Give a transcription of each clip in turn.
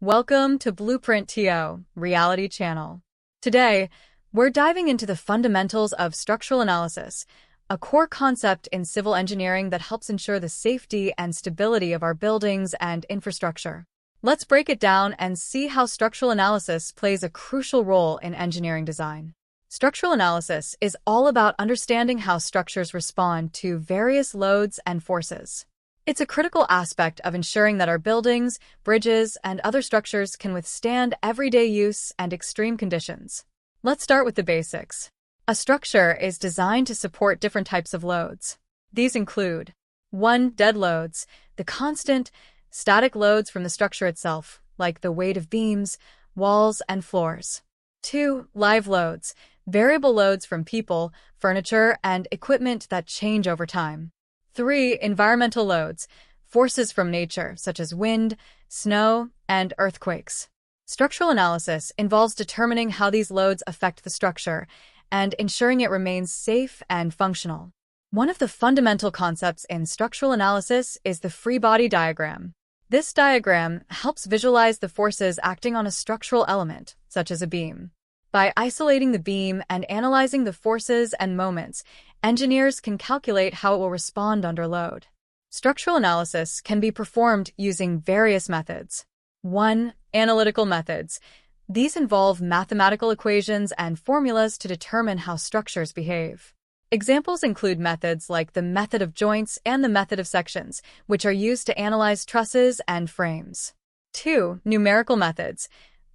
Welcome to Blueprint TO, Reality Channel. Today, we're diving into the fundamentals of structural analysis, a core concept in civil engineering that helps ensure the safety and stability of our buildings and infrastructure. Let's break it down and see how structural analysis plays a crucial role in engineering design. Structural analysis is all about understanding how structures respond to various loads and forces. It's a critical aspect of ensuring that our buildings, bridges, and other structures can withstand everyday use and extreme conditions. Let's start with the basics. A structure is designed to support different types of loads. These include 1. Dead loads, the constant, static loads from the structure itself, like the weight of beams, walls, and floors. 2. Live loads, variable loads from people, furniture, and equipment that change over time. 3. Environmental loads, forces from nature, such as wind, snow, and earthquakes. Structural analysis involves determining how these loads affect the structure and ensuring it remains safe and functional. One of the fundamental concepts in structural analysis is the free body diagram. This diagram helps visualize the forces acting on a structural element, such as a beam. By isolating the beam and analyzing the forces and moments, engineers can calculate how it will respond under load. Structural analysis can be performed using various methods. 1. Analytical methods. These involve mathematical equations and formulas to determine how structures behave. Examples include methods like the method of joints and the method of sections, which are used to analyze trusses and frames. 2. Numerical methods.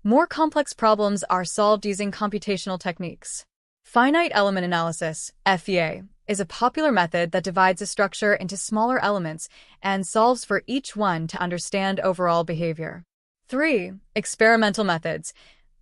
More complex problems are solved using computational techniques. Finite element analysis, FEA, is a popular method that divides a structure into smaller elements and solves for each one to understand overall behavior. 3. Experimental methods.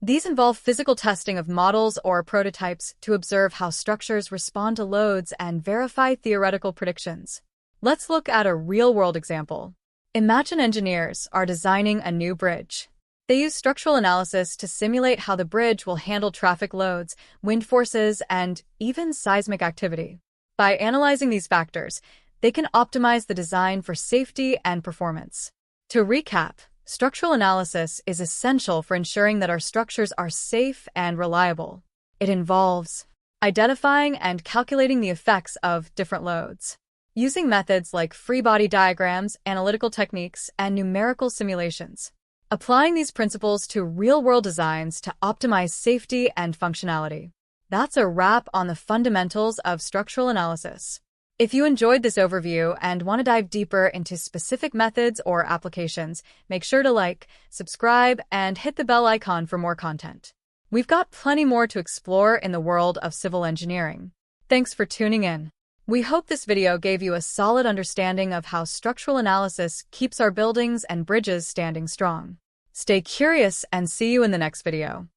These involve physical testing of models or prototypes to observe how structures respond to loads and verify theoretical predictions. Let's look at a real-world example. Imagine engineers are designing a new bridge. They use structural analysis to simulate how the bridge will handle traffic loads, wind forces, and even seismic activity. By analyzing these factors, they can optimize the design for safety and performance. To recap, structural analysis is essential for ensuring that our structures are safe and reliable. It involves identifying and calculating the effects of different loads, using methods like free body diagrams, analytical techniques, and numerical simulations, applying these principles to real-world designs to optimize safety and functionality. That's a wrap on the fundamentals of structural analysis. If you enjoyed this overview and want to dive deeper into specific methods or applications, make sure to like, subscribe, and hit the bell icon for more content. We've got plenty more to explore in the world of civil engineering. Thanks for tuning in. We hope this video gave you a solid understanding of how structural analysis keeps our buildings and bridges standing strong. Stay curious and see you in the next video.